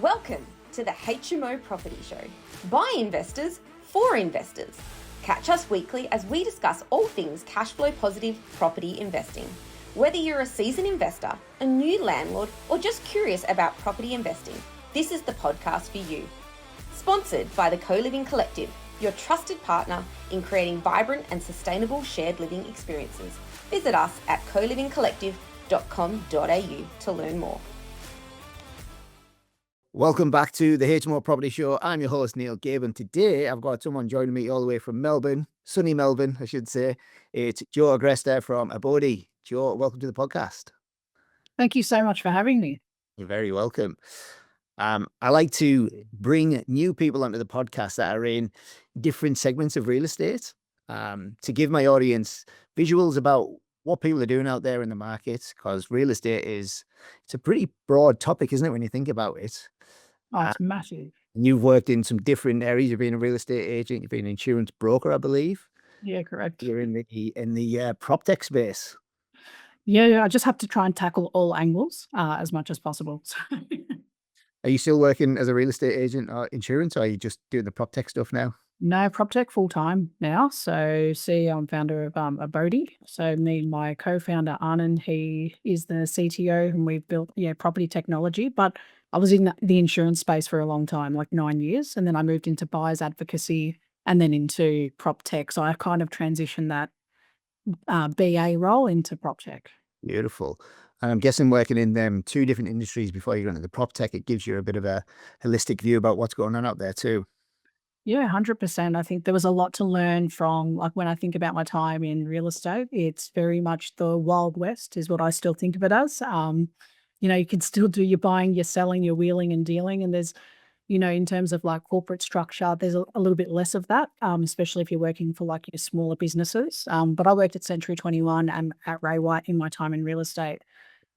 Welcome to the HMO Property Show. By investors, for investors. Catch us weekly as we discuss all things cash flow positive property investing. Whether you're a seasoned investor, a new landlord, or just curious about property investing, this is the podcast for you. Sponsored by the Co-Living Collective, your trusted partner in creating vibrant and sustainable shared living experiences. Visit us at colivingcollective.com.au to learn more. Welcome back to the HMO Property Show. I'm your host, Neil Gibb, and today I've got someone joining me all the way from Melbourne, sunny Melbourne, I should say. It's Jo Agresta from Abodey. Jo, welcome to the podcast. Thank you so much for having me. You're very welcome. I like to bring new people onto the podcast that are in different segments of real estate to give my audience visuals about what people are doing out there in the market, because real estate it's a pretty broad topic, isn't it, when you think about it? Oh, it's massive. You've worked in some different areas. You've been a real estate agent. You've been an insurance broker, I believe. Yeah, correct. You're in the prop tech space. Yeah, I just have to try and tackle all angles as much as possible. Are you still working as a real estate agent or insurance, or are you just doing the prop tech stuff now? No, prop tech full time now. So CEO and founder of Abodey. So me and my co-founder Anand, he is the CTO, and we've built property technology. But I was in the insurance space for a long time, like 9 years, and then I moved into buyers advocacy and then into prop tech. So I kind of transitioned that BA role into prop tech. Beautiful. And I'm guessing working in them two different industries before you go into the prop tech, it gives you a bit of a holistic view about what's going on out there too. Yeah, 100%. I think there was a lot to learn from, like when I think about my time in real estate, it's very much the Wild West is what I still think of it as. You can still do your buying, your selling, your wheeling and dealing. And there's, in terms of like corporate structure, there's a little bit less of that, especially if you're working for like your smaller businesses. But I worked at Century 21 and at Ray White in my time in real estate.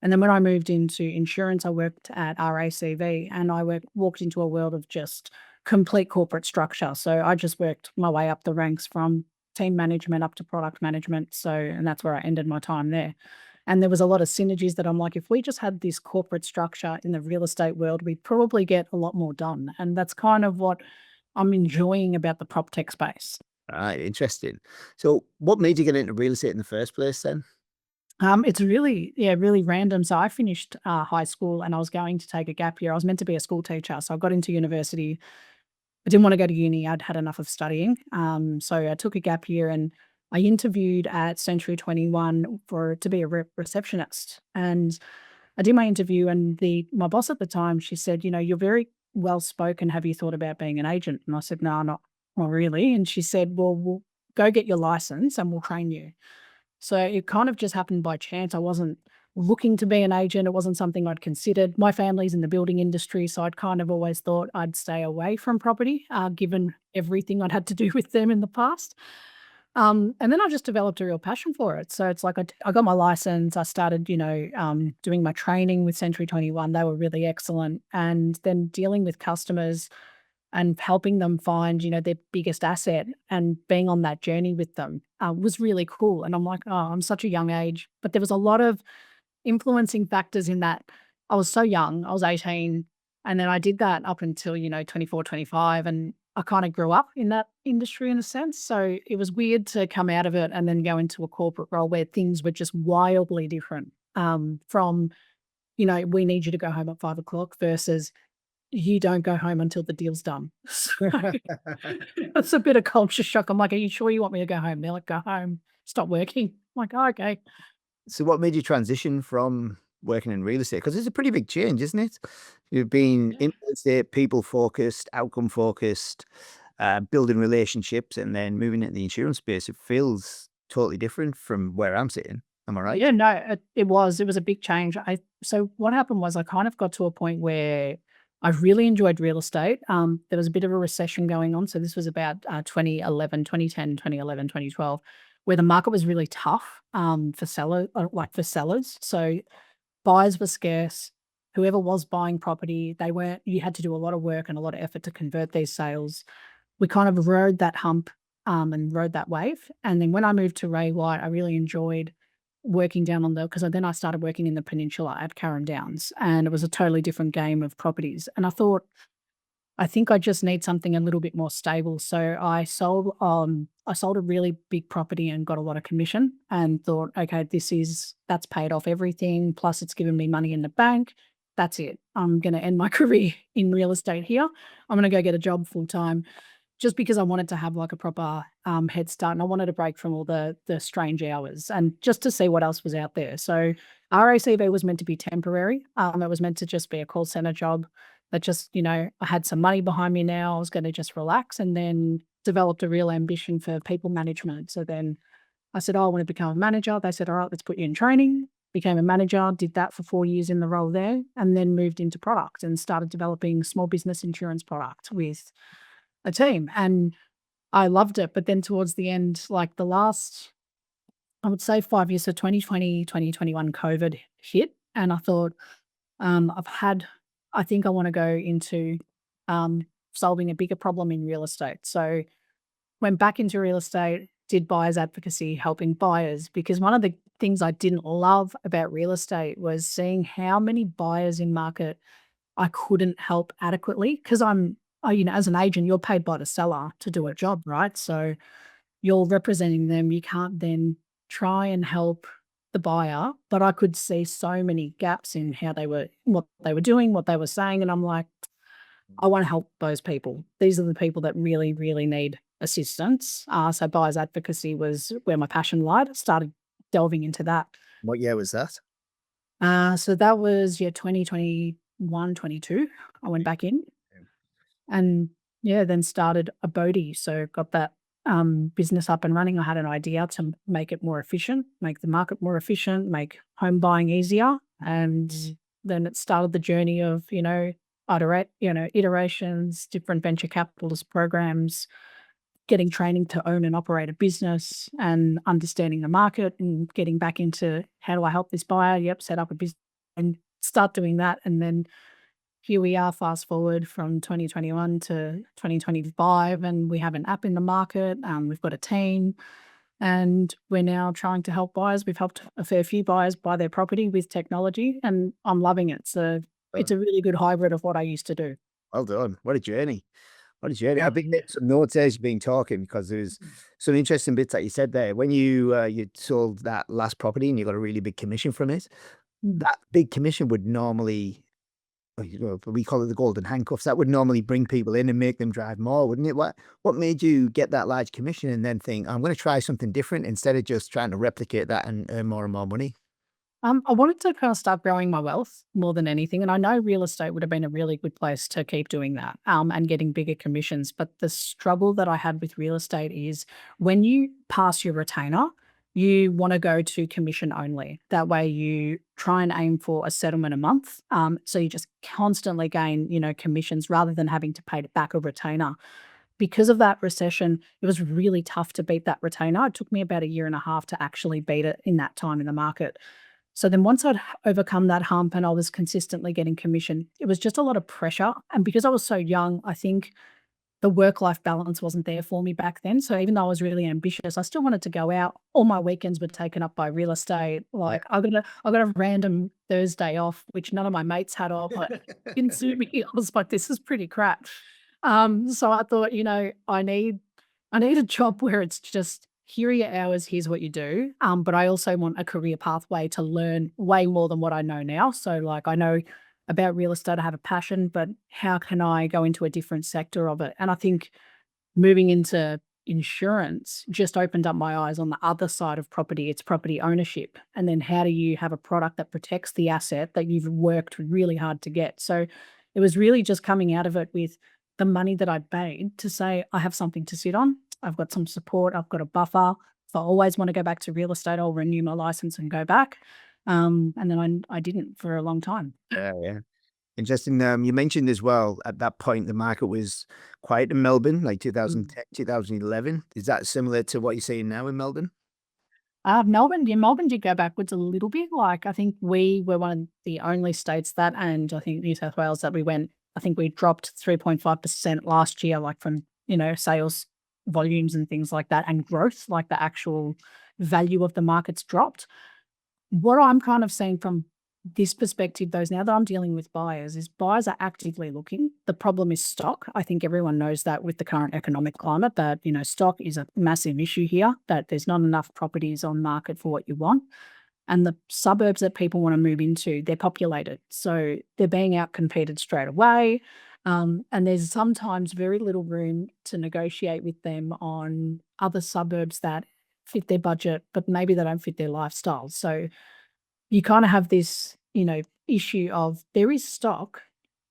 And then when I moved into insurance, I worked at RACV and I walked into a world of just complete corporate structure. So I just worked my way up the ranks from team management up to product management. And that's where I ended my time there. And there was a lot of synergies that I'm like, if we just had this corporate structure in the real estate world, we'd probably get a lot more done. And that's kind of what I'm enjoying about the prop tech space. Right, interesting. So what made you get into real estate in the first place then? It's really random. So I finished high school and I was going to take a gap year. I was meant to be a school teacher. So I got into university. I didn't want to go to uni. I'd had enough of studying. So I took a gap year and I interviewed at Century 21 to be a receptionist. And I did my interview and my boss at the time, she said, you're very well spoken. Have you thought about being an agent? And I said, no, not really. And she said, well, we'll go get your license and we'll train you. So it kind of just happened by chance. I wasn't looking to be an agent. It wasn't something I'd considered. My family's in the building industry, so I'd kind of always thought I'd stay away from property, given everything I'd had to do with them in the past. And then I just developed a real passion for it. So it's like I got my license. I started, doing my training with Century 21. They were really excellent. And then dealing with customers and helping them find, their biggest asset and being on that journey with them was really cool. And I'm like, oh, I'm such a young age. But there was a lot of influencing factors in that. I was so young. I was 18. And then I did that up until, 24, 25. And I kind of grew up in that industry in a sense. So it was weird to come out of it and then go into a corporate role where things were just wildly different from, we need you to go home at 5 o'clock versus you don't go home until the deal's done. So it's a bit of culture shock. I'm like, are you sure you want me to go home? They're like, go home, stop working. I'm like, oh, okay. So what made you transition from working in real estate? Because it's a pretty big change, isn't it? You've been in real estate, people focused, outcome focused, building relationships, and then moving into the insurance space. It feels totally different from where I'm sitting. Am I right? Yeah, no, it was a big change. So what happened was I kind of got to a point where I really enjoyed real estate. There was a bit of a recession going on. So this was about 2011, 2010, 2011, 2012, where the market was really tough for sellers. So buyers were scarce. Whoever was buying property, you had to do a lot of work and a lot of effort to convert these sales. We kind of rode that hump and rode that wave. And then when I moved to Ray White, I really enjoyed working down on because then I started working in the peninsula at Carrum Downs, and it was a totally different game of properties. And I thought, I think I just need something a little bit more stable. So I sold a really big property and got a lot of commission and thought, okay, that's paid off everything. Plus it's given me money in the bank. That's it. I'm going to end my career in real estate here. I'm going to go get a job full time, just because I wanted to have like a proper head start, and I wanted to break from all the strange hours and just to see what else was out there. So RACV was meant to be temporary. It was meant to just be a call center job that just, I had some money behind me now. I was going to just relax, and then developed a real ambition for people management. So then I said, oh, I want to become a manager. They said, all right, let's put you in training. Became a manager, did that for 4 years in the role there, and then moved into product and started developing small business insurance product with a team. And I loved it. But then towards the end, like the last, I would say 5 years, so 2020, 2021, COVID hit. And I thought, I think I want to go into solving a bigger problem in real estate. So went back into real estate, did buyers advocacy, helping buyers, because one of the things I didn't love about real estate was seeing how many buyers in market I couldn't help adequately, because as an agent, you're paid by the seller to do a job, right? So you're representing them. You can't then try and help the buyer. But I could see so many gaps in what they were doing, what they were saying. And I'm like, I want to help those people. These are the people that really, really need assistance. So buyers advocacy was where my passion lied. I started delving into that. What year was that? So that was 2021, 22. I went back in and then started Abodey. So got that business up and running. I had an idea to make it more efficient, make the market more efficient, make home buying easier. And then it started the journey of, iterations, different venture capitalist programs, getting training to own and operate a business, and understanding the market, and getting back into how do I help this buyer? Yep, set up a business and start doing that. And then here we are, fast forward from 2021 to 2025, and we have an app in the market. We've got a team, and we're now trying to help buyers. We've helped a fair few buyers buy their property with technology, and I'm loving it. So it's a really good hybrid of what I used to do. Well done. What a journey. What a journey. I've been getting some notes as you've been talking, because there's some interesting bits that you said there. When you sold that last property and you got a really big commission from it, that big commission would normally, we call it the golden handcuffs, that would normally bring people in and make them drive more, wouldn't it? What made you get that large commission and then think, I'm going to try something different instead of just trying to replicate that and earn more and more money? I wanted to kind of start growing my wealth more than anything. And I know real estate would have been a really good place to keep doing that, and getting bigger commissions. But the struggle that I had with real estate is when you pass your retainer, you want to go to commission only. That way you try and aim for a settlement a month. So you just constantly gain, commissions rather than having to pay back a retainer. Because of that recession, it was really tough to beat that retainer. It took me about 1.5 years to actually beat it in that time in the market. So then once I'd overcome that hump and I was consistently getting commission, it was just a lot of pressure. And because I was so young, I think the work-life balance wasn't there for me back then. So even though I was really ambitious, I still wanted to go out. All my weekends were taken up by real estate. Like I got a random Thursday off, which none of my mates had off. It didn't suit me. I was like, this is pretty crap. So I thought, I need a job where it's just, here are your hours, here's what you do. But I also want a career pathway to learn way more than what I know now. So like I know about real estate, I have a passion, but how can I go into a different sector of it? And I think moving into insurance just opened up my eyes on the other side of property. It's property ownership. And then how do you have a product that protects the asset that you've worked really hard to get? So it was really just coming out of it with the money that I'd paid to say, I have something to sit on. I've got some support. I've got a buffer. If I always want to go back to real estate, I'll renew my license and go back. And then I didn't for a long time. Yeah. Interesting. You mentioned as well, at that point, the market was quiet in Melbourne, like 2010, 2011. Is that similar to what you're seeing now in Melbourne? Melbourne did go backwards a little bit. Like I think we were one of the only states that, and I think New South Wales that I think we dropped 3.5% last year, like from, sales volumes and things like that, and growth, like the actual value of the markets dropped. What I'm kind of seeing from this perspective, though, is now that I'm dealing with buyers, is buyers are actively looking. The problem is stock. I think everyone knows that with the current economic climate, that, stock is a massive issue here, that there's not enough properties on market for what you want. And the suburbs that people want to move into, they're populated. So they're being outcompeted straight away. And there's sometimes very little room to negotiate with them on other suburbs that fit their budget, but maybe they don't fit their lifestyle. So you kind of have this, issue of there is stock.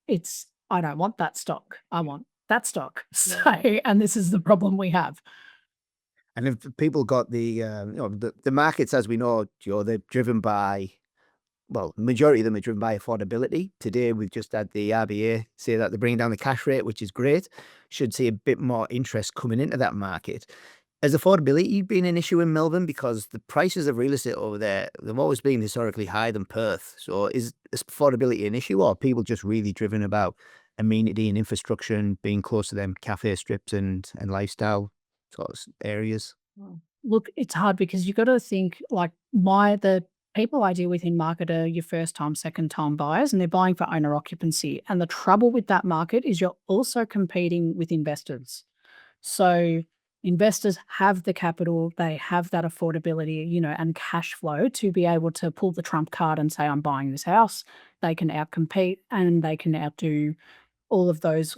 It's, I don't want that stock. I want that stock. So, and this is the problem we have. And if people got the markets, as we know, Joe, they're driven by, well, majority of them are driven by affordability. Today, we've just had the RBA say that they're bringing down the cash rate, which is great. Should see a bit more interest coming into that market. Has affordability been an issue in Melbourne? Because the prices of real estate over there, they've always been historically higher than Perth. So is affordability an issue, or are people just really driven about amenity and infrastructure and being close to them cafe strips and lifestyle sort of areas? Look, it's hard because you've got to think like the people I deal with in market are your first time, second time buyers, and they're buying for owner occupancy. And the trouble with that market is you're also competing with investors. So investors have the capital, they have that affordability, and cash flow to be able to pull the trump card and say, I'm buying this house. They can outcompete and they can outdo all of those,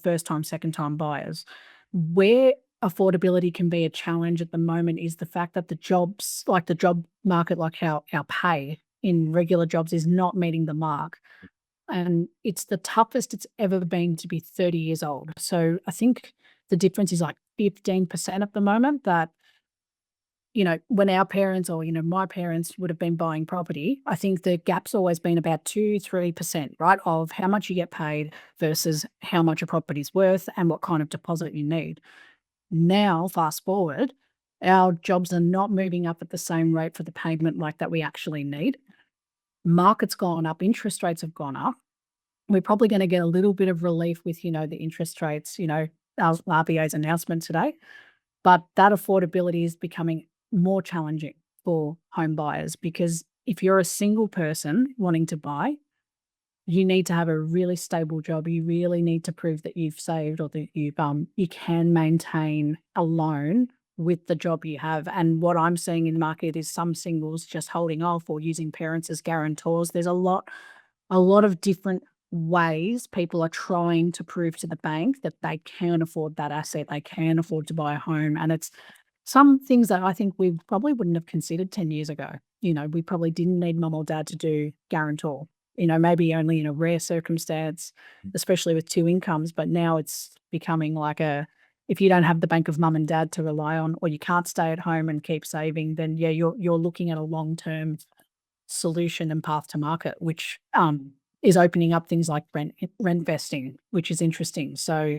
first time, second time buyers. Where affordability can be a challenge at the moment is the fact that the jobs, like the job market, like our pay in regular jobs is not meeting the mark. And it's the toughest it's ever been to be 30 years old. So I think the difference is like 15% at the moment that, when our parents or, my parents would have been buying property, I think the gap's always been about 2-3%, right? Of how much you get paid versus how much a property's worth and what kind of deposit you need. Now, fast forward, our jobs are not moving up at the same rate for the payment like that we actually need. Market's gone up, interest rates have gone up. We're probably going to get a little bit of relief with, the interest rates, our RBA's announcement today. But that affordability is becoming more challenging for home buyers because if you're a single person wanting to buy, you need to have a really stable job. You really need to prove that you've saved or that you can maintain a loan with the job you have. And what I'm seeing in the market is some singles just holding off or using parents as guarantors. There's a lot of different ways people are trying to prove to the bank that they can afford that asset, they can afford to buy a home. And it's some things that I think we probably wouldn't have considered 10 years ago. We probably didn't need mum or dad to do guarantor, maybe only in a rare circumstance, especially with two incomes. But now it's becoming like if you don't have the bank of mum and dad to rely on, or you can't stay at home and keep saving, then you're looking at a long-term solution and path to market, which is opening up things like rentvesting, which is interesting. So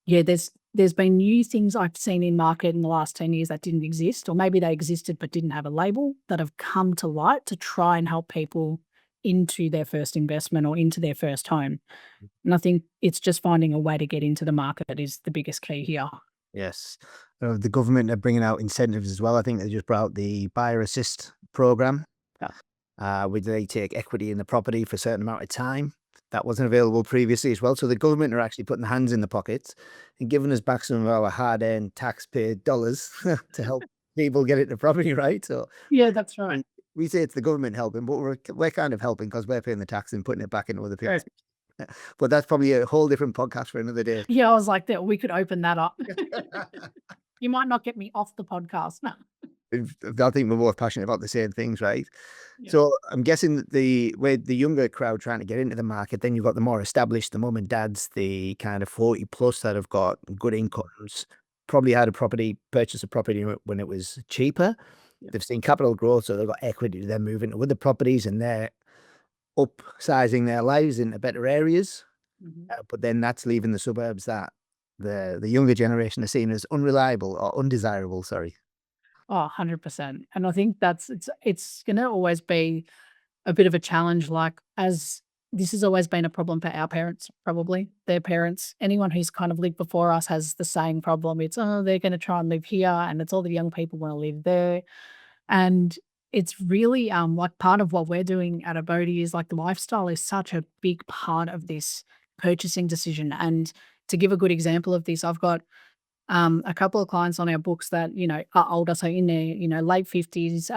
yeah, there's been new things I've seen in market in the last 10 years that didn't exist, or maybe they existed but didn't have a label, that have come to light to try and help people into their first investment or into their first home. And I think it's just finding a way to get into the market is the biggest key here. Yes. The government are bringing out incentives as well. I think they just brought out the buyer assist program, where they take equity in the property for a certain amount of time. That wasn't available previously as well. So the government are actually putting their hands in the pockets and giving us back some of our hard-earned taxpayer dollars to help people get into property, right? So Yeah, that's right. and we say it's the government helping, but we're kind of helping because we're paying the tax and putting it back into other people. But that's probably a whole different podcast for another day. Yeah, I was like that. We could open that up. You might not get me off the podcast. I think we're both passionate about the same things, right? Yeah. So I'm guessing with the younger crowd trying to get into the market, then you've got the more established, the mum and dads, the kind of 40 plus that have got good incomes, probably had purchase a property when it was cheaper. Yeah. They've seen capital growth, so they've got equity to then move into other properties and they're upsizing their lives into better areas. But then that's leaving the suburbs that the younger generation are seen as unreliable or undesirable, sorry. Oh, 100%. And I think it's going to always be a bit of a challenge, like as this has always been a problem for our parents, probably their parents. Anyone who's kind of lived before us has the same problem. It's, they're going to try and live here, and it's all the young people want to live there. And it's really like part of what we're doing at Abodey is like lifestyle is such a big part of this purchasing decision. And to give a good example of this, I've got a couple of clients on our books that, are older, so in their, late 50s,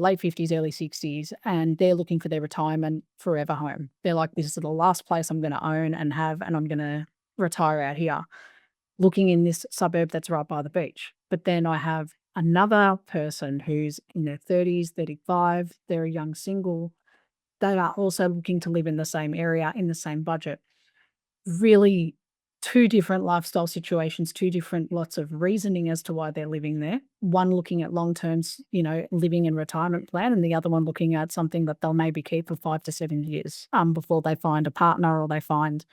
late 50s, early 60s, and they're looking for their retirement forever home. They're like, this is the last place I'm going to own and have, and I'm going to retire out here, looking in this suburb that's right by the beach. But then I have another person who's in their 30s, 35, they're a young single. They are also looking to live in the same area, in the same budget. Really two different lifestyle situations, two different lots of reasoning as to why they're living there. One looking at long-term, living and retirement plan, and the other one looking at something that they'll maybe keep for 5 to 7 years before they find a partner or they find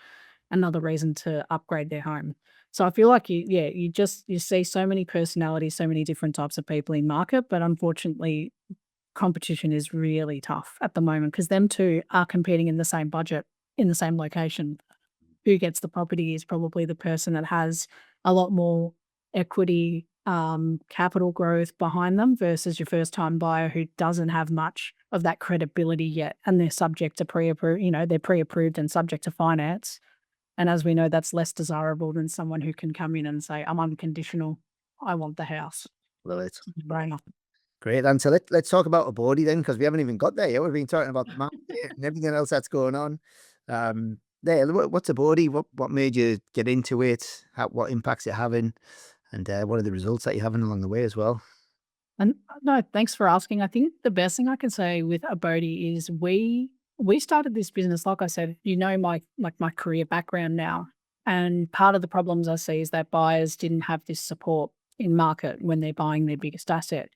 another reason to upgrade their home. So I feel like you see so many personalities, so many different types of people in market, but unfortunately competition is really tough at the moment because them two are competing in the same budget, in the same location. Who gets the property is probably the person that has a lot more equity, capital growth behind them versus your first time buyer who doesn't have much of that credibility yet. And they're subject to they're pre-approved and subject to finance. And as we know, that's less desirable than someone who can come in and say, I'm unconditional. I want the house. Love it. Brainer. Great answer. Let's talk about Abodey then, because we haven't even got there yet. We've been talking about the market and everything else that's going on. What's Abodey? What made you get into it? What impacts it having? And what are the results that you're having along the way as well? And no, thanks for asking. I think the best thing I can say with Abodey is we started this business, like I said, my career background now. And part of the problems I see is that buyers didn't have this support in market when they're buying their biggest asset.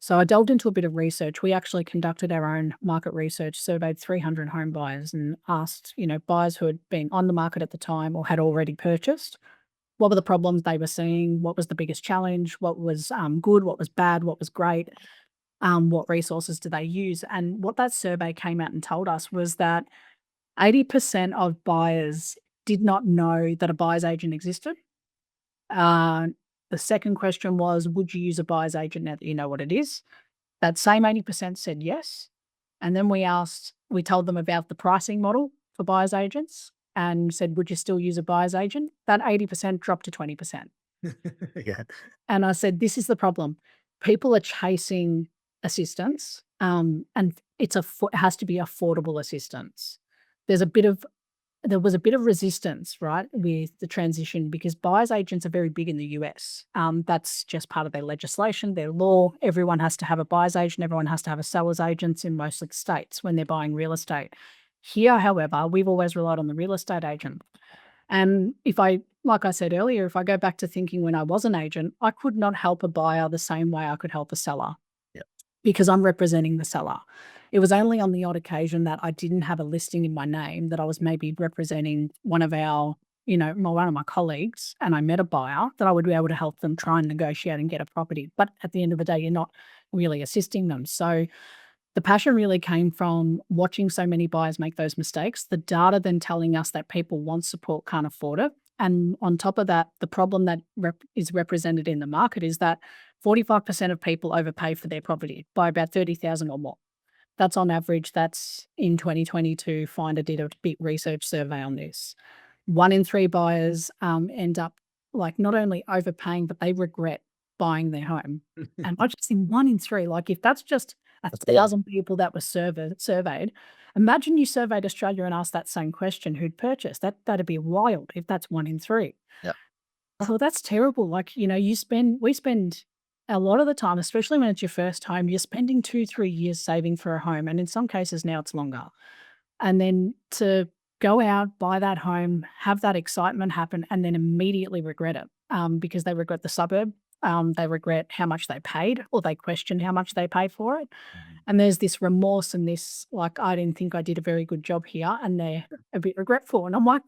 So I delved into a bit of research. We actually conducted our own market research, surveyed 300 home buyers and asked, buyers who had been on the market at the time or had already purchased, what were the problems they were seeing? What was the biggest challenge? What was good? What was bad? What was great? What resources do they use? And what that survey came out and told us was that 80% of buyers did not know that a buyer's agent existed. The second question was, would you use a buyer's agent now that you know what it is? That same 80% said yes. And then we told them about the pricing model for buyer's agents and said, would you still use a buyer's agent? That 80% dropped to 20%. Yeah. And I said, this is the problem. People are chasing assistance, and it has to be affordable assistance. There was a bit of resistance, right, with the transition because buyer's agents are very big in the US. That's just part of their legislation, their law. Everyone has to have a buyer's agent. Everyone has to have a seller's agent in most states when they're buying real estate. Here, however, we've always relied on the real estate agent. And like I said earlier, if I go back to thinking when I was an agent, I could not help a buyer the same way I could help a seller. Yep. Because I'm representing the seller. It was only on the odd occasion that I didn't have a listing in my name that I was maybe representing one of my colleagues, and I met a buyer that I would be able to help them try and negotiate and get a property. But at the end of the day, you're not really assisting them. So the passion really came from watching so many buyers make those mistakes, the data then telling us that people want support, can't afford it. And on top of that, the problem that is represented in the market is that 45% of people overpay for their property by about $30,000 or more. That's on average. That's in 2022. Finder did a big research survey on this. 1 in 3 buyers end up not only overpaying, but they regret buying their home. And I just think 1 in 3, if that's just 1,000 people that were surveyed, imagine you surveyed Australia and asked that same question, who'd purchased. That'd be wild if that's 1 in 3. Yeah. So that's terrible. We spend a lot of the time, especially when it's your first home, you're spending 2-3 years saving for a home. And in some cases now it's longer. And then to go out, buy that home, have that excitement happen, and then immediately regret it because they regret the suburb. They regret how much they paid, or they question how much they paid for it. Mm-hmm. And there's this remorse and this, I didn't think I did a very good job here. And they're a bit regretful. And I'm like,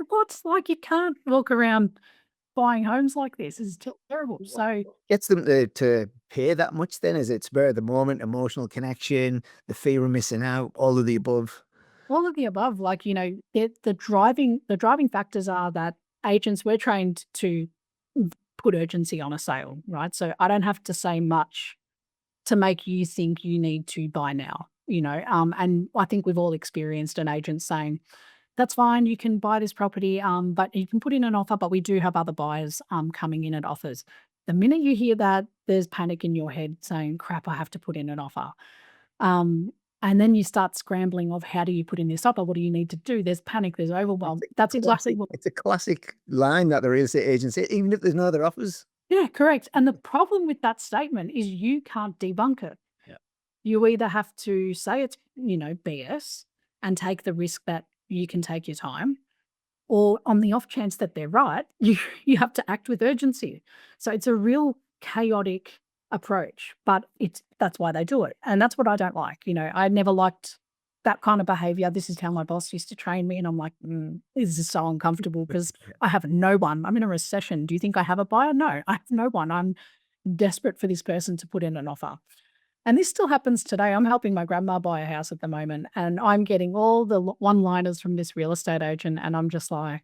you can't walk around buying homes like this. Is terrible. So Gets them to pay that much then? Is it spur of the moment, emotional connection, the fear of missing out, all of the above? All of the above. The driving factors are that agents, we're trained to put urgency on a sale, right? So I don't have to say much to make you think you need to buy now, and I think we've all experienced an agent saying, that's fine, you can buy this property, but you can put in an offer, but we do have other buyers coming in at offers. The minute you hear that, there's panic in your head saying, crap, I have to put in an offer. And then you start scrambling of how do you put in this offer? What do you need to do? There's panic, there's overwhelm. That's exactly what. It's a classic line that the real estate agents say, even if there's no other offers. Yeah, correct. And the problem with that statement is you can't debunk it. Yeah. You either have to say it's, BS and take the risk that you can take your time, or on the off chance that they're right, you have to act with urgency. So it's a real chaotic approach, but that's why they do it. And that's what I don't like. I never liked that kind of behavior. This is how my boss used to train me. And I'm like, this is so uncomfortable because I have no one. I'm in a recession. Do you think I have a buyer? No, I have no one. I'm desperate for this person to put in an offer. And this still happens today. I'm helping my grandma buy a house at the moment, and I'm getting all the one-liners from this real estate agent, and I'm just like,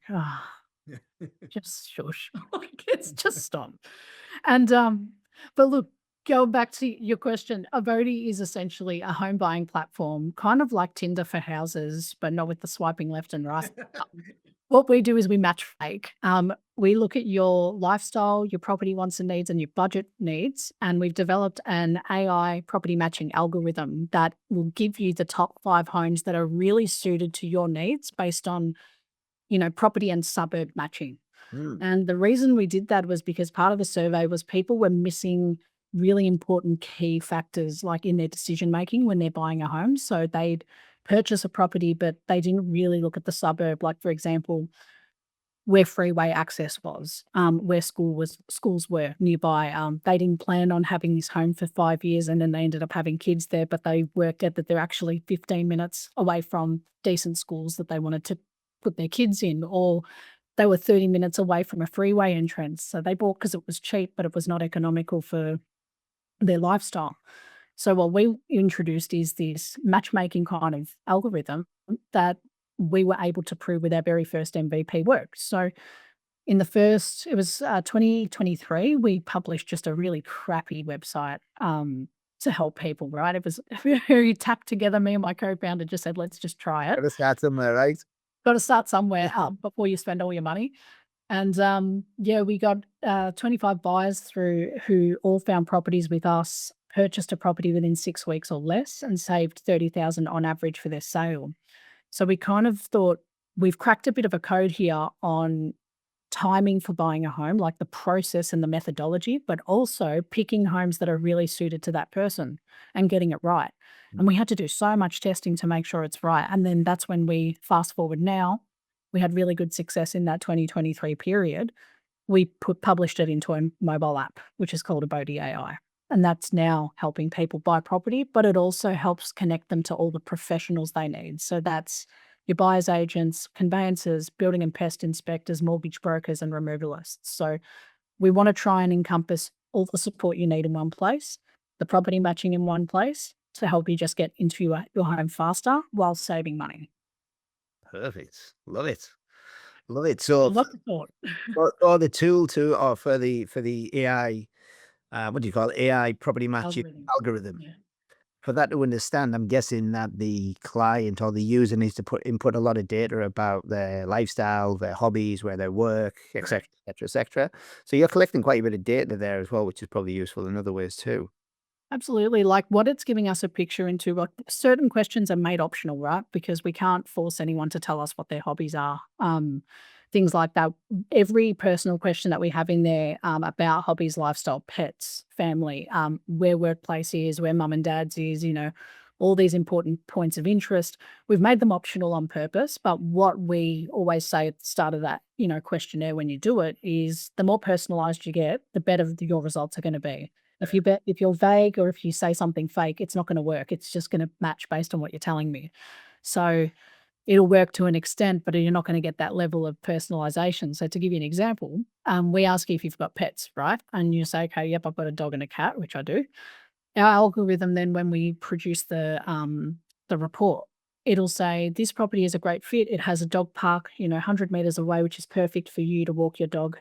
just shush. Like, it's just stop. And but look, going back to your question, Abodey is essentially a home buying platform, kind of like Tinder for houses, but not with the swiping left and right. What we do is we match fake. We look at your lifestyle, your property wants and needs, and your budget needs. And we've developed an AI property matching algorithm that will give you the top 5 homes that are really suited to your needs based on, property and suburb matching. And the reason we did that was because part of the survey was people were missing really important key factors like in their decision making when they're buying a home. So they'd purchase a property, but they didn't really look at the suburb, like for example, where freeway access was, where schools were nearby. They didn't plan on having this home for 5 years, and then they ended up having kids there, but they worked out that they're actually 15 minutes away from decent schools that they wanted to put their kids in, or they were 30 minutes away from a freeway entrance. So they bought because it was cheap, but it was not economical for their lifestyle. So what we introduced is this matchmaking kind of algorithm that we were able to prove with our very first MVP work. So in it was 2023, we published just a really crappy website to help people, right? It was very tacked together. Me and my co-founder just said, let's just try it. Gotta start somewhere, right? Got to start somewhere before you spend all your money. And we got 25 buyers through who all found properties with us, purchased a property within 6 weeks or less, and saved 30,000 on average for their sale. So we kind of thought we've cracked a bit of a code here on timing for buying a home, like the process and the methodology, but also picking homes that are really suited to that person and getting it right. And we had to do so much testing to make sure it's right. And then that's when we fast forward now, we had really good success in that 2023 period. We published it into a mobile app, which is called Abodey AI. And that's now helping people buy property, but it also helps connect them to all the professionals they need. So that's your buyer's agents, conveyancers, building and pest inspectors, mortgage brokers, and removalists. So we want to try and encompass all the support you need in one place, the property matching in one place to help you just get into your home faster while saving money. Perfect. Love it. Love it. So Love the thought. or the tool for the AI, what do you call it? AI property matching algorithm. Yeah. For that to understand, I'm guessing that the client or the user needs to input a lot of data about their lifestyle, their hobbies, where they work, etc., etc., etc. So you're collecting quite a bit of data there as well, which is probably useful in other ways too. Absolutely. Like what it's giving us a picture into, like certain questions are made optional, right? Because we can't force anyone to tell us what their hobbies are. Things like that. Every personal question that we have in there about hobbies, lifestyle, pets, family, where workplace is, where mum and dad's is, all these important points of interest. We've made them optional on purpose, but what we always say at the start of that, questionnaire when you do it is the more personalized you get, the better your results are going to be. If you're vague or if you say something fake, it's not going to work. It's just going to match based on what you're telling me. So it'll work to an extent, but you're not going to get that level of personalization. So to give you an example, we ask you if you've got pets, right? And you say, okay, yep, I've got a dog and a cat, which I do. Our algorithm then, when we produce the report, it'll say this property is a great fit. It has a dog park, 100 meters away, which is perfect for you to walk your dog,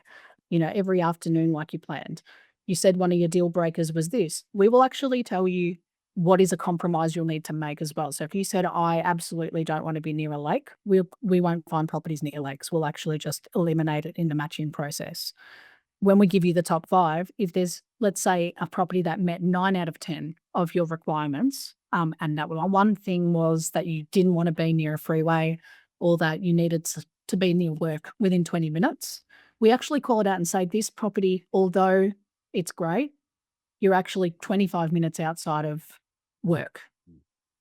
every afternoon like you planned. you said one of your deal breakers was this. We will actually tell you what is a compromise you'll need to make as well. So if you said, I absolutely don't want to be near a lake, we won't find properties near lakes. We'll actually just eliminate it in the matching process. When we give you the top 5, if there's, let's say, a property that met 9 out of 10 of your requirements, and that one thing was that you didn't want to be near a freeway, or that you needed to be near work within 20 minutes, we actually call it out and say, this property, although it's great, you're actually 25 minutes outside of work.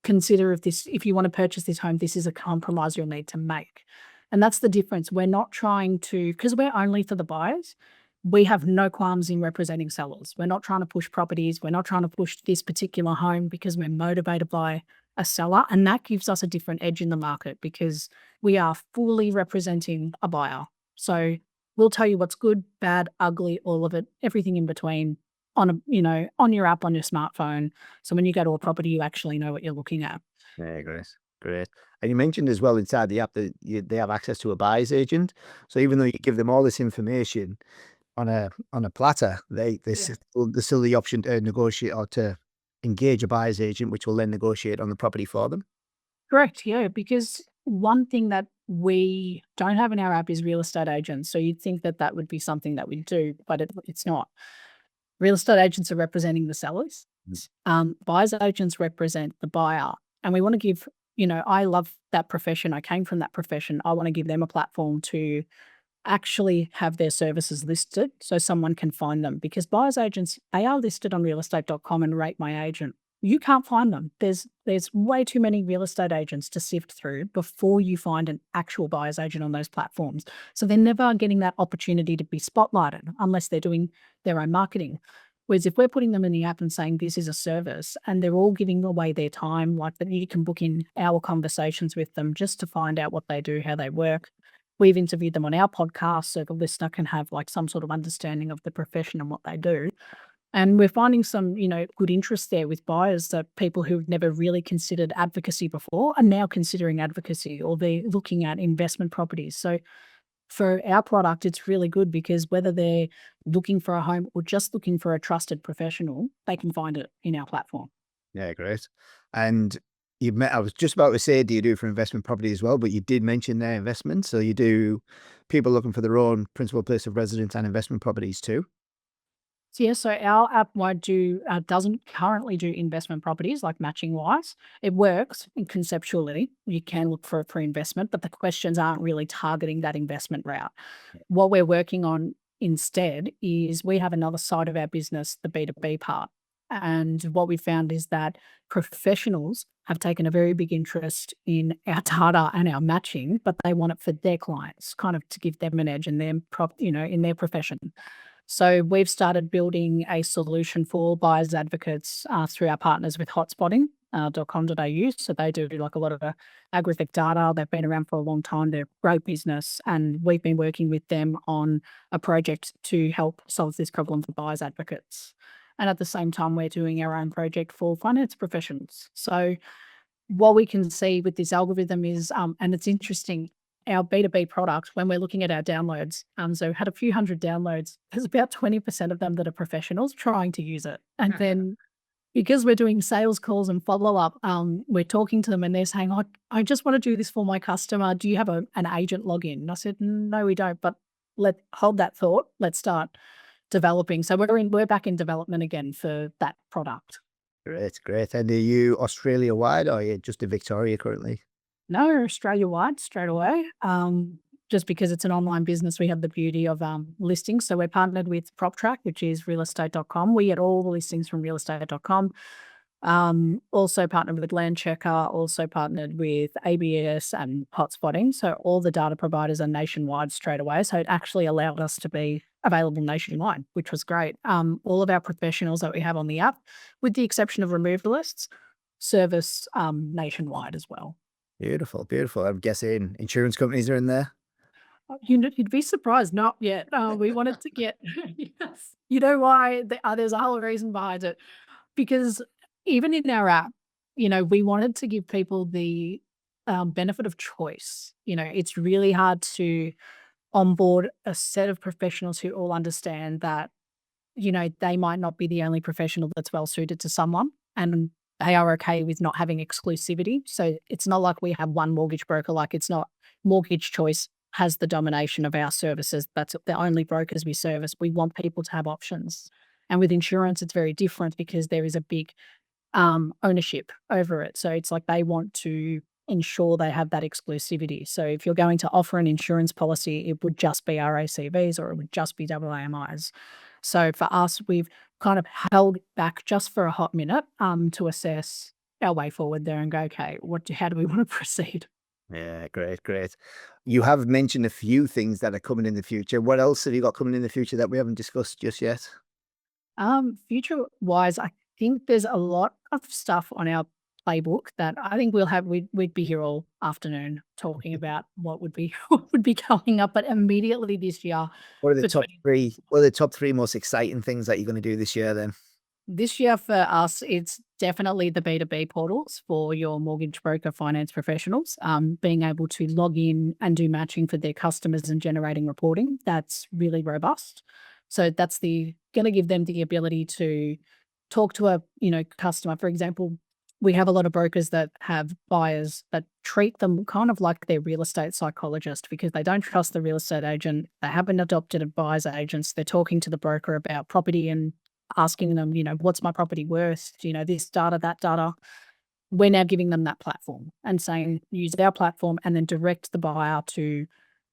Consider if you want to purchase this home, this is a compromise you'll need to make. And that's the difference. We're not trying to, because we're only for the buyers, we have no qualms in representing sellers. We're not trying to push properties. We're not trying to push this particular home because we're motivated by a seller. And that gives us a different edge in the market because we are fully representing a buyer. So we'll tell you what's good, bad, ugly, all of it, everything in between on your app, on your smartphone. So when you go to a property, you actually know what you're looking at. Yeah, great. And you mentioned as well inside the app that they have access to a buyer's agent. So even though you give them all this information on a platter, there's still the option to negotiate or to engage a buyer's agent, which will then negotiate on the property for them. Correct. Yeah. Because one thing that we don't have in our app is real estate agents. So you'd think that would be something that we do, but it's not. Real estate agents are representing the sellers. Buyer's agents represent the buyer. And we want to give, I love that profession. I came from that profession. I want to give them a platform to actually have their services listed so someone can find them, because buyer's agents, they are listed on realestate.com and Rate My Agent. You can't find them. There's way too many real estate agents to sift through before you find an actual buyer's agent on those platforms. So they're never getting that opportunity to be spotlighted unless they're doing their own marketing. Whereas if we're putting them in the app and saying this is a service and they're all giving away their time, like that, you can book in hour conversations with them just to find out what they do, how they work. We've interviewed them on our podcast so the listener can have like some sort of understanding of the profession and what they do. And we're finding some, good interest there with buyers, that people who've never really considered advocacy before are now considering advocacy, or they're looking at investment properties. So for our product, it's really good because whether they're looking for a home or just looking for a trusted professional, they can find it in our platform. Yeah, great. And I was just about to say, do you do for investment property as well? But you did mention their investment. So you do people looking for their own principal place of residence and investment properties too? So our app doesn't currently do investment properties like matching wise. It works conceptually. You can look for investment, but the questions aren't really targeting that investment route. What we're working on instead is we have another side of our business, the B2B part. And what we found is that professionals have taken a very big interest in our data and our matching, but they want it for their clients, kind of to give them an edge in in their profession. So we've started building a solution for buyers advocates through our partners with hotspotting.com.au. So they do like a lot of aggregate data. They've been around for a long time. They're a great business. And we've been working with them on a project to help solve this problem for buyers advocates. And at the same time, we're doing our own project for finance professionals. So what we can see with this algorithm is, and it's interesting, our B2B product, when we're looking at our downloads, so had a few hundred downloads, there's about 20% of them that are professionals trying to use it. And then because we're doing sales calls and follow-up, we're talking to them and they're saying, I just want to do this for my customer. Do you have an agent login? And I said, no, we don't, but hold that thought. Let's start developing. So we're back in development again for that product. Great. And are you Australia-wide or are you just in Victoria currently? No, Australia-wide straight away. Just because it's an online business, we have the beauty of listings. So we're partnered with PropTrack, which is realestate.com. We get all the listings from realestate.com. Also partnered with Landchecker, also partnered with ABS and Hotspotting. So all the data providers are nationwide straight away. So it actually allowed us to be available nationwide, which was great. All of our professionals that we have on the app, with the exception of removalists, service nationwide as well. Beautiful. I'm guessing insurance companies are in there. You'd be surprised. Not yet. We wanted to get, yes. You know why? There's a whole reason behind it. Because even in our app, we wanted to give people the benefit of choice. It's really hard to onboard a set of professionals who all understand that they might not be the only professional that's well suited to someone, and they are okay with not having exclusivity. So it's not like we have one mortgage broker, like it's not Mortgage Choice has the domination of our services. That's the only brokers we service. We want people to have options. And with insurance, it's very different because there is a big ownership over it. So it's like they want to ensure they have that exclusivity. So if you're going to offer an insurance policy, it would just be RACVs or it would just be AAMIs. So for us, we've kind of held back just for a hot minute to assess our way forward there and go, okay, how do we want to proceed? Yeah, great. You have mentioned a few things that are coming in the future. What else have you got coming in the future that we haven't discussed just yet? Future wise, I think there's a lot of stuff on our playbook that I think we'd be here all afternoon talking about what would be what would be coming up. But immediately this year, What are the for top 20 three? What are the top three most exciting things that you're going to do this year then? this year for us, it's definitely the B2B portals for your mortgage broker finance professionals. Being able to log in and do matching for their customers and generating reporting, that's really robust. So that's going to give them the ability to talk to a customer. For example, we have a lot of brokers that have buyers that treat them kind of like their real estate psychologist because they don't trust the real estate agent. They haven't adopted advisor agents. They're talking to the broker about property and asking them, what's my property worth? This data, that data. We're now giving them that platform and saying, use our platform and then direct the buyer to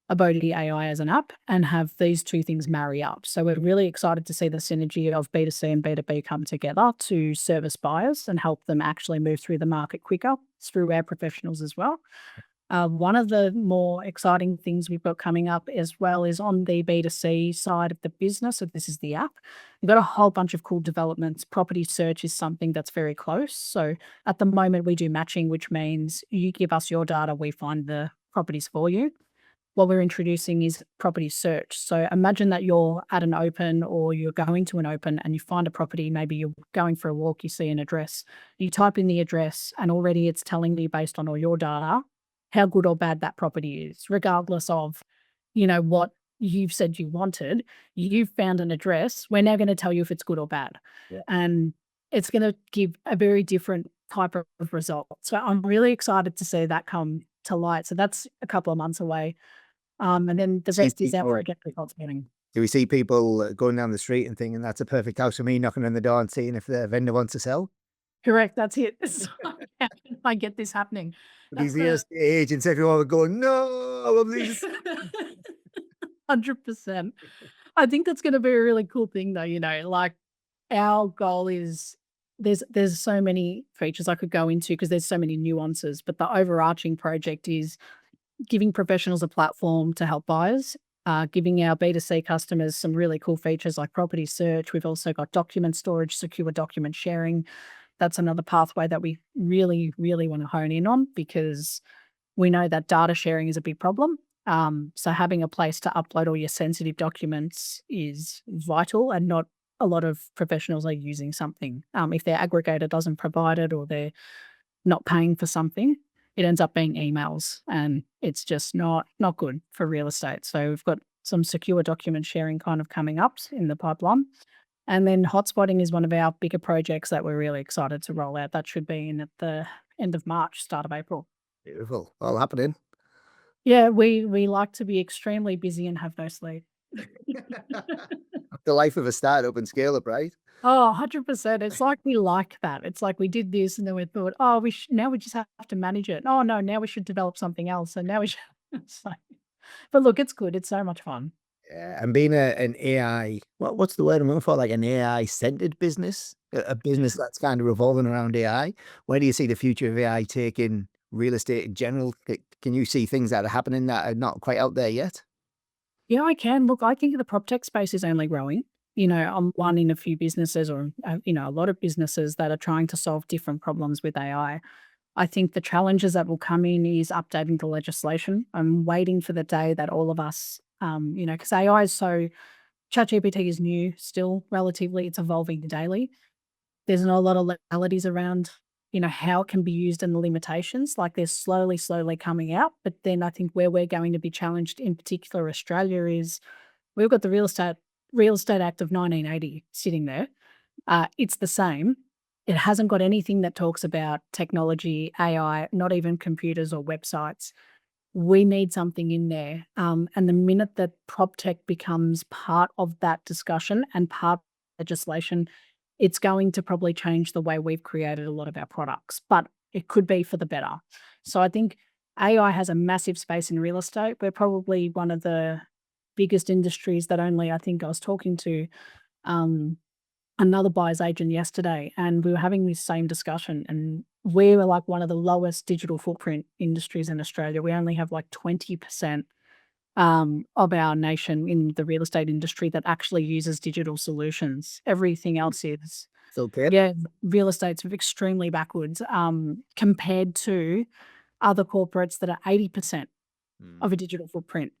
Abodey AI as an app and have these two things marry up. So we're really excited to see the synergy of B2C and B2B come together to service buyers and help them actually move through the market quicker through our professionals as well. One of the more exciting things we've got coming up as well is on the B2C side of the business. So this is the app. We've got a whole bunch of cool developments. Property search is something that's very close. So at the moment we do matching, which means you give us your data, we find the properties for you. What we're introducing is property search. So imagine that you're at an open or you're going to an open and you find a property, maybe you're going for a walk, you see an address, you type in the address and already it's telling you based on all your data how good or bad that property is, regardless of, what you've said you wanted. You've found an address. We're now going to tell you if it's good or bad. Yeah. And it's going to give a very different type of result. So I'm really excited to see that come to light. So that's a couple of months away. And then the rest is our project results meeting. Do we see people going down the street and thinking that's a perfect house for me, knocking on the door and seeing if the vendor wants to sell? Correct. That's it. So how can I get this happening? These estate agents, everyone would go, no, please. 100%. I think that's going to be a really cool thing though, like our goal is there's so many features I could go into because there's so many nuances, but the overarching project is giving professionals a platform to help buyers, giving our B2C customers some really cool features like property search. We've also got document storage, secure document sharing. That's another pathway that we really, really want to hone in on because we know that data sharing is a big problem. So having a place to upload all your sensitive documents is vital, and not a lot of professionals are using something. If their aggregator doesn't provide it or they're not paying for something, it ends up being emails, and it's just not good for real estate. So we've got some secure document sharing kind of coming up in the pipeline. And then hotspotting is one of our bigger projects that we're really excited to roll out. That should be in at the end of March, start of April. Beautiful. All happening. Yeah, we like to be extremely busy and have no sleep. The life of a startup and scale up, right? Oh, 100%. It's like we like that. It's like we did this and then we thought, oh, now we just have to manage it. Oh no, now we should develop something else. And now we should. But look, it's good. It's so much fun. Yeah, and being an AI, what's the word I'm looking for? Like an AI centered business, a business that's kind of revolving around AI. Where do you see the future of AI taking real estate in general? Can you see things that are happening that are not quite out there yet? Yeah, I can. Look, I think the PropTech space is only growing. I'm one in a few businesses or, a lot of businesses that are trying to solve different problems with AI. I think the challenges that will come in is updating the legislation. I'm waiting for the day that all of us, because AI is ChatGPT is new still relatively, it's evolving daily. There's not a lot of legalities around, how it can be used and the limitations. Like they're slowly coming out. But then I think where we're going to be challenged, in particular Australia, is we've got the real estate Real Estate Act of 1980 sitting there. It's the same. It hasn't got anything that talks about technology, AI, not even computers or websites. We need something in there. And the minute that prop tech becomes part of that discussion and part of legislation, it's going to probably change the way we've created a lot of our products, but it could be for the better. So I think AI has a massive space in real estate. We're probably one of the biggest industries that only, I think I was talking to um, another buyer's agent yesterday, and we were having this same discussion, and we were like one of the lowest digital footprint industries in Australia. We only have like 20% of our nation in the real estate industry that actually uses digital solutions. Everything else is, Still good. yeah, real estate's extremely backwards compared to other corporates that are 80% of a digital footprint.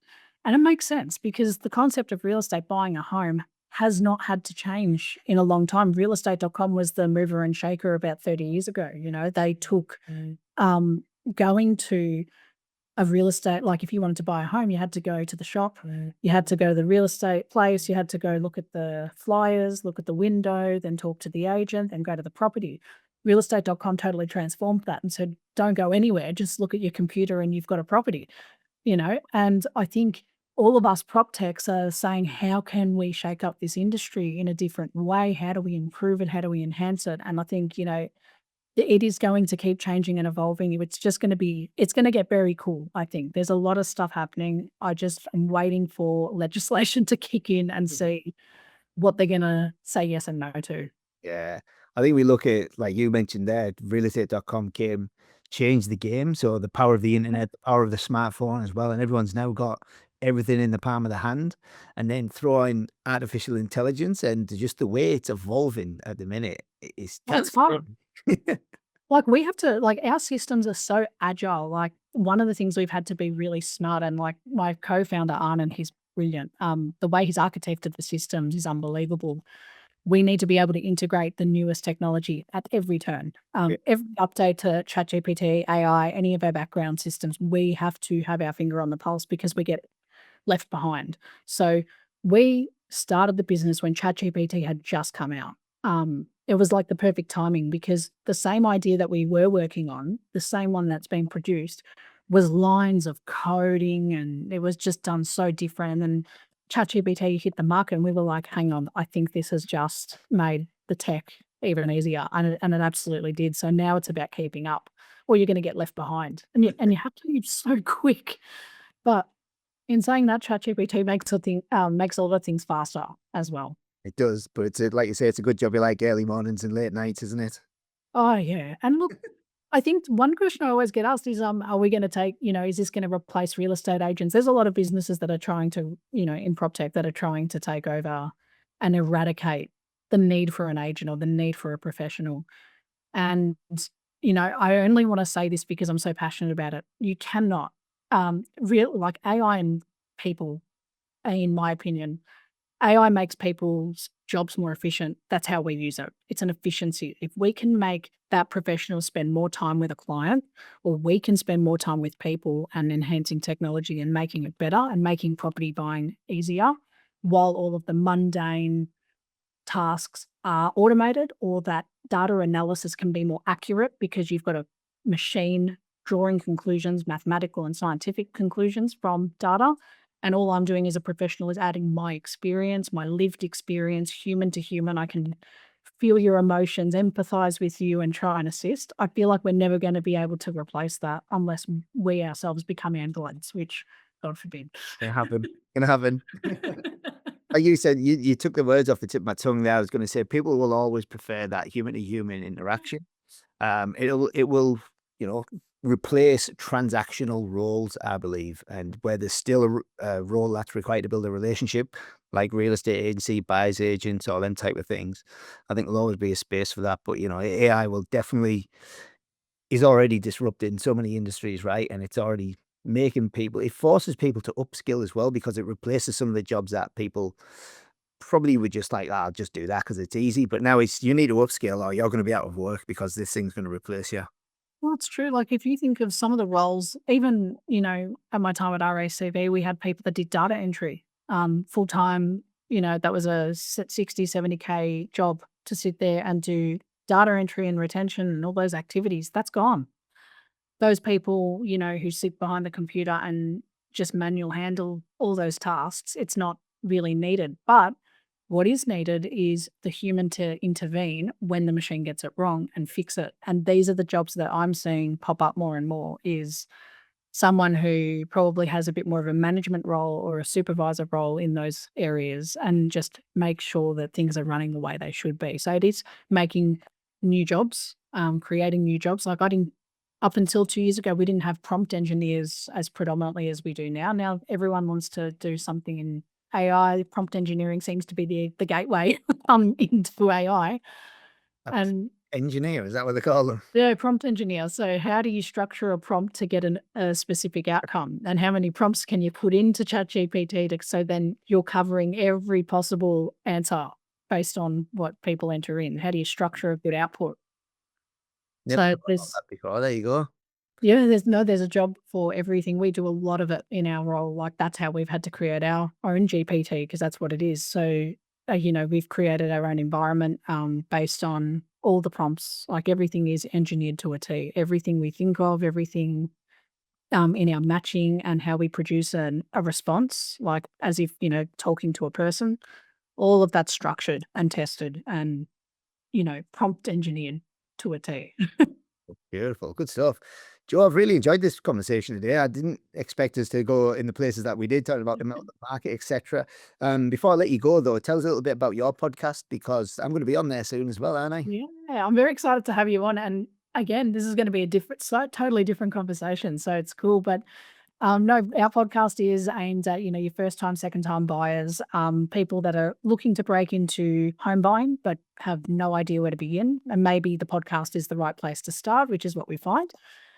And it makes sense because the concept of real estate, buying a home, has not had to change in a long time. Realestate.com was the mover and shaker about 30 years ago. You know, they took going to a real estate, like if you wanted to buy a home, you had to go to the shop, you had to go to the real estate place, you had to go look at the flyers, look at the window, then talk to the agent, then go to the property. Realestate.com totally transformed that and said, don't go anywhere, just look at your computer and you've got a property, you know? And I think all of us prop techs are saying, how can we shake up this industry in a different way? How do we improve it? How do we enhance it? And I think, you know, it is going to keep changing and evolving. It's just going to be, it's going to get very cool, I think. There's a lot of stuff happening. I just am waiting for legislation to kick in and see what they're going to say yes and no to. Yeah. I think we look at, like you mentioned there, realestate.com changed the game. So the power of the internet, the power of the smartphone as well. And everyone's now got everything in the palm of the hand. And then throw in artificial intelligence and just the way it's evolving at the minute is That's fun. Like we have to, like our systems are so agile. Like one of the things we've had to be really smart, and like my co-founder Arnon, he's brilliant. The way he's architected the systems is unbelievable. We need to be able to integrate the newest technology at every turn. Every update to ChatGPT, AI, any of our background systems, we have to have our finger on the pulse because we get left behind. So we started the business when ChatGPT had just come out. It was like the perfect timing because the same idea that we were working on, the same one that's been produced, was lines of coding and it was just done so different. And then ChatGPT hit the market and we were like, hang on, I think this has just made the tech even easier. And it absolutely did. So now it's about keeping up or you're going to get left behind. And you have to move so quick. But in saying that, ChatGPT makes a lot of things faster as well. It does, but it's like you say, it's a good job you like early mornings and late nights, isn't it? Oh, yeah. And look, I think one question I always get asked is, are we going to take, you know, is this going to replace real estate agents? There's a lot of businesses that are trying to, you know, in prop tech that are trying to take over and eradicate the need for an agent or the need for a professional. And, you know, I only want to say this because I'm so passionate about it. You cannot, like AI and people, in my opinion, AI makes people's jobs more efficient. That's how we use it. It's an efficiency. If we can make that professional spend more time with a client, or we can spend more time with people and enhancing technology and making it better and making property buying easier, while all of the mundane tasks are automated, or that data analysis can be more accurate because you've got a machine drawing conclusions, mathematical and scientific conclusions from data. And all I'm doing as a professional is adding my experience, my lived experience, human to human. I can feel your emotions, empathize with you, and try and assist. I feel like we're never going to be able to replace that unless we ourselves become androids, which God forbid. Gonna happen. Like you said, you took the words off the tip of my tongue there. I was going to say people will always prefer that human to human interaction. It will, you know, replace transactional roles, I believe, and where there's still a role that's required to build a relationship, like real estate agency, buyer's agents, all them type of things. I think there'll always be a space for that. But, you know, AI will definitely, is already disrupting so many industries, right? And it's already making people, it forces people to upskill as well because it replaces some of the jobs that people probably would just like, I'll just do that because it's easy. But now you need to upskill or you're going to be out of work because this thing's going to replace you. Well, it's true. Like if you think of some of the roles, even, you know, at my time at RACV, we had people that did data entry full time that was a 60, 70K job to sit there and do data entry and retention and all those activities. That's gone. Those people, who sit behind the computer and just manual handle all those tasks, it's not really needed. But what is needed is the human to intervene when the machine gets it wrong and fix it. And these are the jobs that I'm seeing pop up more and more, is someone who probably has a bit more of a management role or a supervisor role in those areas, and just make sure that things are running the way they should be. So it is making new jobs, creating new jobs. Like up until 2 years ago, we didn't have prompt engineers as predominantly as we do now. Now everyone wants to do something in AI. Prompt engineering seems to be the gateway into AI. And Engineer, is that what they call them? yeah, prompt engineer. So how do you structure a prompt to get a specific outcome? And how many prompts can you put into ChatGPT so then you're covering every possible answer based on what people enter in? How do you structure a good output? Yep, So I've heard there's that before. There you go. Yeah, there's a job for everything. We do a lot of it in our role. Like, that's how we've had to create our own GPT, because that's what it is. So, we've created our own environment based on all the prompts. Like, everything is engineered to a T. Everything we think of, everything in our matching and how we produce a response, like as if, talking to a person, all of that's structured and tested and, prompt engineered to a T. Beautiful. Good stuff. Jo, I've really enjoyed this conversation today. I didn't expect us to go in the places that we did, talking about the market, etc. Before I let you go, though, tell us a little bit about your podcast, because I'm going to be on there soon as well, aren't I? Yeah, I'm very excited to have you on. And again, this is going to be a totally different conversation. So it's cool. But no, our podcast is aimed at, your first time, second time buyers, people that are looking to break into home buying, but have no idea where to begin. And maybe the podcast is the right place to start, which is what we find.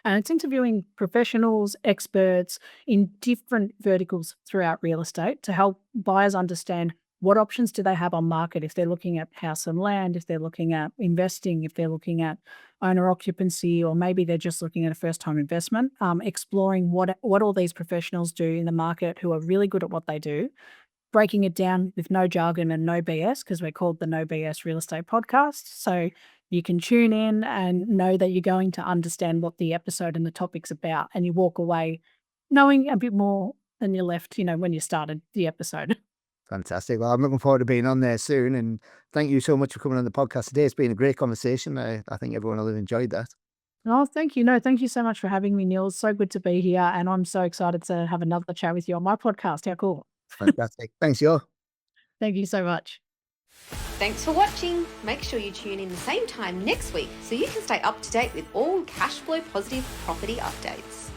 And it's interviewing professionals, experts in different verticals throughout real estate to help buyers understand what options do they have on market if they're looking at house and land, if they're looking at investing, if they're looking at owner occupancy, or maybe they're just looking at a first-time investment, exploring what all these professionals do in the market who are really good at what they do, breaking it down with no jargon and no BS, because we're called the No BS Real Estate Podcast. So you can tune in and know that you're going to understand what the episode and the topic's about, and you walk away knowing a bit more than you left, when you started the episode. Fantastic. Well, I'm looking forward to being on there soon. And thank you so much for coming on the podcast today. It's been a great conversation. I think everyone will have enjoyed that. Oh, thank you. No, thank you so much for having me, Neil. It's so good to be here. And I'm so excited to have another chat with you on my podcast. How cool. Fantastic. Thanks, Jo. Thank you so much. Thanks for watching. Make sure you tune in the same time next week so you can stay up to date with all cash flow positive property updates.